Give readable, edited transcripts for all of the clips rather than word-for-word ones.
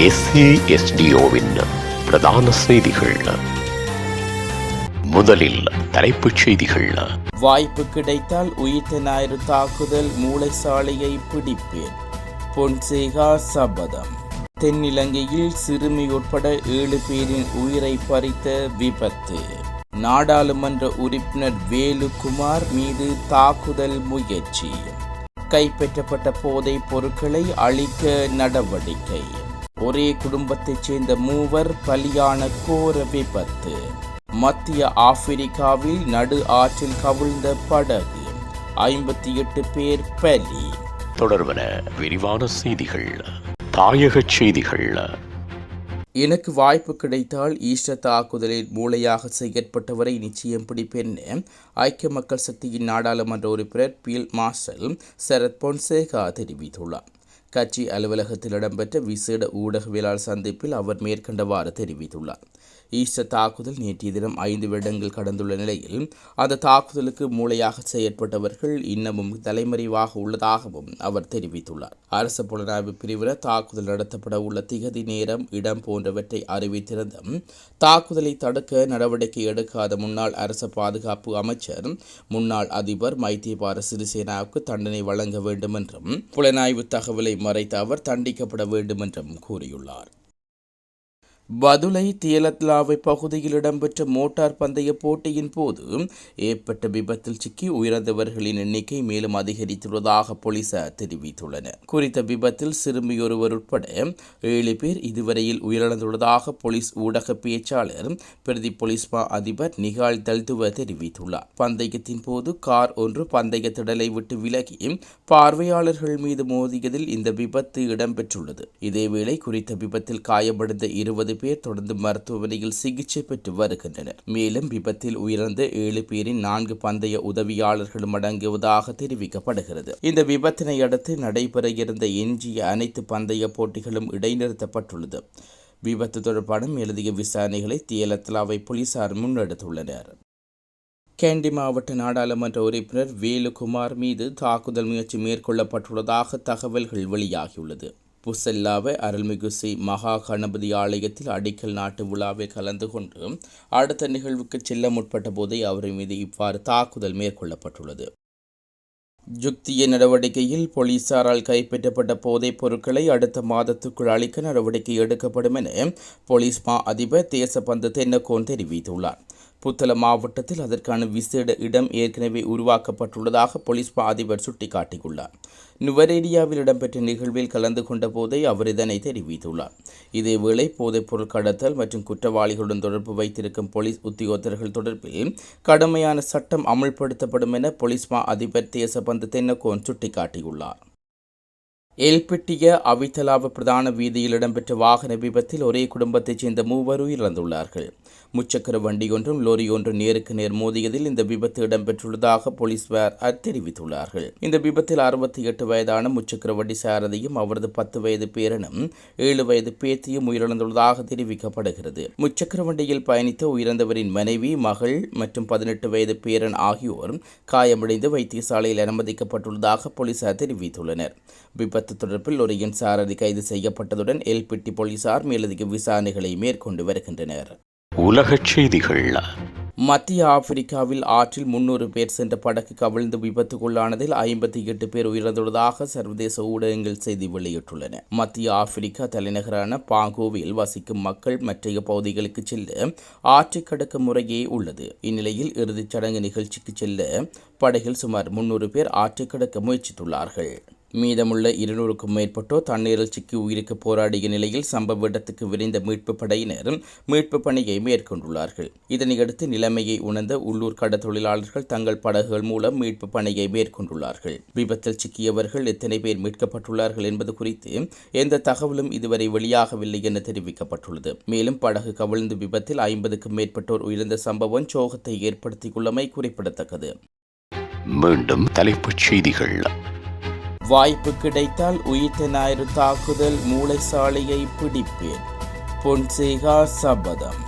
SASDOவின் பிரதான செய்திகள். முதலில் தலைப்புச் செய்திகள். வாய்ப்பு கிடைத்தால் உயிர்த்த ஞாயிறு தாக்குதல் மூளைசாலையை பிடிப்பேன், பொன்சேகா சபதம். தென்னிலங்கையில் சிறுமி உட்பட 7 பேரின் உயிரை பறித்த விபத்து. நாடாளுமன்ற உறுப்பினர் வேலுக்குமார் மீது தாக்குதல் முயற்சி. கைப்பற்றப்பட்ட போதைப் பொருட்களை அழிக்க நடவடிக்கை. ஒரே குடும்பத்தைச் சேர்ந்த 3 பலியான கோர விபத்து. மத்திய ஆப்பிரிக்காவில் நடு ஆற்றில் கவிழ்ந்த படகு, 58 பேர் பலி. தொடர்வன விரிவான செய்திகள். தாயக செய்திகள். எனக்கு வாய்ப்பு கிடைத்தால் ஈஸ்டர் தாக்குதலில் மூளையாக செயற்பட்டவரை நிச்சயம் பிடிப்பேன் என ஐக்கிய மக்கள் சக்தியின் நாடாளுமன்ற உறுப்பினர் பீல்ட் மார்ஷல் சரத் பொன்சேகா தெரிவித்துள்ளார். கட்சி அலுவலகத்தில் இடம்பெற்ற விசேட ஊடகவியலாளர் சந்திப்பில் அவர் மேற்கண்டவாறு தெரிவித்துள்ளார். ஈஸ்டர் தாக்குதல் நேற்றைய தினம் 5 வருடங்கள் கடந்துள்ள நிலையில் அந்த தாக்குதலுக்கு மூளையாக செயற்பட்டவர்கள் இன்னமும் தலைமறைவாக உள்ளதாகவும் அவர் தெரிவித்துள்ளார். அரசு புலனாய்வு பிரிவினர் தாக்குதல் நடத்தப்பட உள்ள திகதி, நேரம், இடம் போன்றவற்றை அறிவித்திருந்தும் தாக்குதலை தடுக்க நடவடிக்கை எடுக்காத முன்னாள் அரசு பாதுகாப்பு அமைச்சர் முன்னாள் அதிபர் மைத்ரிபால சிறிசேனாவுக்கு தண்டனை வழங்க வேண்டும் என்றும், புலனாய்வு தகவலை மறைத்த அவர் தண்டிக்கப்பட வேண்டும் என்றும் கூறியுள்ளார். பதுளை தியலத்லாவை பகுதியில் இடம்பெற்ற மோட்டார் பந்தய போட்டியின் போது ஏற்பட்ட விபத்தில் சிக்கி உயிரிழந்தவர்களின் எண்ணிக்கை மேலும் அதிகரித்துள்ளதாக போலீசார் தெரிவித்துள்ளனர். குறித்த விபத்தில் சிறுமியொருவர் உட்பட 7 பேர் இதுவரையில் உயிரிழந்துள்ளதாக போலீஸ் ஊடக பேச்சாளர் பிரதி போலீஸ் மா அதிபர் நிகால் தல்துவ தெரிவித்துள்ளார். பந்தயத்தின் போது கார் ஒன்று பந்தய திடலை விட்டு விலகி பார்வையாளர்கள் மீது மோதியதில் இந்த விபத்து இடம்பெற்றுள்ளது. இதேவேளை குறித்த விபத்தில் காயமடைந்த 20 பேர் தொடர்ந்து மருத்துவமனையில் சிகிச்சை பெற்று வருகின்றனர். மேலும் விபத்தில் உயிரிழந்த 7 பேரின் 4 பந்தய உதவியாளர்களும் அடங்குவதாக தெரிவிக்கப்படுகிறது. இந்த விபத்தினை அடுத்து நடைபெற இருந்த எஞ்சிய அனைத்து பந்தய போட்டிகளும் இடைநிறுத்தப்பட்டுள்ளது. விபத்து தொடர்பான மேலதிக விசாரணைகளை தியலத்லாவை போலீசார் முன்னெடுத்துள்ளனர். கேண்டி மாவட்ட நாடாளுமன்ற உறுப்பினர் வேலுக்குமார் மீது தாக்குதல் முயற்சி மேற்கொள்ளப்பட்டுள்ளதாக தகவல்கள் வெளியாகியுள்ளது. புசல்லாவை அருள்மிகு ஸ்ரீ மகா கணபதி ஆலயத்தில் அடிக்கல் நாட்டு விழாவில் கலந்து கொண்டு அடுத்த நிகழ்வுக்கு செல்ல முற்பட்ட போதே அவர் மீது இவ்வாறு தாக்குதல் மேற்கொள்ளப்பட்டுள்ளது. யுக்திய நடவடிக்கையில் போலீசாரால் கைப்பற்றப்பட்ட போதைப் பொருட்களை அடுத்த மாதத்துக்குள் அளிக்க நடவடிக்கை எடுக்கப்படும் என போலீஸ் மா அதிபர் தேசபந்து தென்னகோன் தெரிவித்துள்ளார். புத்தள மாவட்டத்தில் அதற்கான விசேட இடம் ஏற்கனவே உருவாக்கப்பட்டுள்ளதாக போலீஸ் மா அதிபர் சுட்டிக்காட்டியுள்ளார். நுவரேலியாவில் இடம்பெற்ற நிகழ்வில் கலந்து கொண்ட போதே அவர் இதனை தெரிவித்துள்ளார். இதேவேளை போதைப் பொருள் கடத்தல் மற்றும் குற்றவாளிகளுடன் தொடர்பு வைத்திருக்கும் போலீஸ் உத்தியோகத்தர்கள் தொடர்பில் கடுமையான சட்டம் அமுல்படுத்தப்படும் என போலீஸ் மா அதிபர் தேசபந்து தென்னகோன் சுட்டிக்காட்டியுள்ளார். எல்பிட்டிய அவித்தலாவ பிரதான வீதியில் இடம்பெற்ற வாகன விபத்தில் ஒரே குடும்பத்தைச் சேர்ந்த 3 உயிரிழந்துள்ளார்கள். முச்சக்கர வண்டியொன்றும் லோரி ஒன்றும் நேருக்கு நேர் மோதியதில் இந்த விபத்து இடம்பெற்றுள்ளதாக போலீசார் தெரிவித்துள்ளார்கள். இந்த விபத்தில் 68 வயதான முச்சக்கர வண்டி சாரதியும் அவரது 10 வயது பேரனும் 7 வயது பேத்தியும் உயிரிழந்துள்ளதாக தெரிவிக்கப்படுகிறது. முச்சக்கர வண்டியில் பயணித்த உயிரிழந்தவரின் மனைவி, மகள் மற்றும் 18 வயது பேரன் ஆகியோர் காயமடைந்து வைத்தியசாலையில் அனுமதிக்கப்பட்டுள்ளதாக போலீசார் தெரிவித்துள்ளனர். விபத்து தொடர்பில் லொரியின் சாரதி கைது செய்யப்பட்டதுடன் எல்பிட்டி போலீசார் மேலதிக விசாரணைகளை மேற்கொண்டு வருகின்றனர். உலகச் செய்திகள். மத்திய ஆப்பிரிக்காவில் ஆற்றில் 300 பேர் சென்ற படகு கவிழ்ந்து விபத்துக்குள்ளானதில் 58 பேர் உயிரிழந்துள்ளதாக சர்வதேச ஊடகங்கள் செய்தி வெளியிட்டுள்ளன. மத்திய ஆப்பிரிக்கா தலைநகரான பாங்கோவில் வசிக்கும் மக்கள் மற்றைய பகுதிகளுக்கு செல்ல ஆற்றை கடக்க முறையே உள்ளது. இந்நிலையில் இறுதிச் சடங்கு நிகழ்ச்சிக்கு செல்ல படகில் சுமார் 300 பேர் ஆற்றை கடக்க முயற்சித்துள்ளார்கள். மீதமுள்ள 200க்கும் மேற்பட்டோர் தண்ணீரில் சிக்கி உயிருக்கு போராடிய நிலையில் சம்பவ இடத்துக்கு விரைந்த மீட்பு படையினர் மீட்பு பணியை மேற்கொண்டுள்ளார்கள். இதனையடுத்து நிலைமையை உணர்ந்த உள்ளூர் கடற்தொழிலாளர்கள் தங்கள் படகுகள் மூலம் மீட்பு பணியை மேற்கொண்டுள்ளார்கள். விபத்தில் சிக்கியவர்கள் எத்தனை பேர் மீட்கப்பட்டுள்ளார்கள் என்பது குறித்து எந்த தகவலும் இதுவரை வெளியாகவில்லை என தெரிவிக்கப்பட்டுள்ளது. மேலும் படகு கவிழ்ந்து விபத்தில் 50க்கும் மேற்பட்டோர் உயிரிழந்த சம்பவம் சோகத்தை ஏற்படுத்தியுள்ளமை குறிப்பிடத்தக்கது. மீண்டும் தலைப்புச் செய்திகள். வாய்ப்பு கிடைத்தால் உயிர்த்த ஞாயிறு தாக்குதல் மூளைசாலையை பிடிப்பேன், பொன்சேகா சபதம்.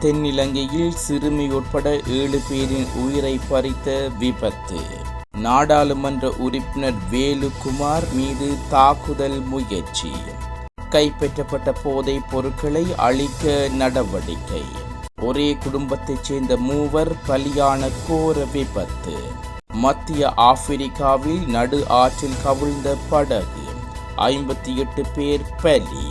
தென்னிலங்கையில் சிறுமி உட்பட 7 பேரின் உயிரை பறித்த விபத்து. நாடாளுமன்ற உறுப்பினர் வேலுக்குமார் மீது தாக்குதல் முயற்சி. கைப்பற்றப்பட்ட போதைப் பொருட்களை அழிக்க நடவடிக்கை. ஒரே குடும்பத்தைச் சேர்ந்த 3 பலியான கோர விபத்து. மத்திய ஆப்பிரிக்காவில் நடு ஆற்றில் கவிழ்ந்த படகு 58 பேர் பலி.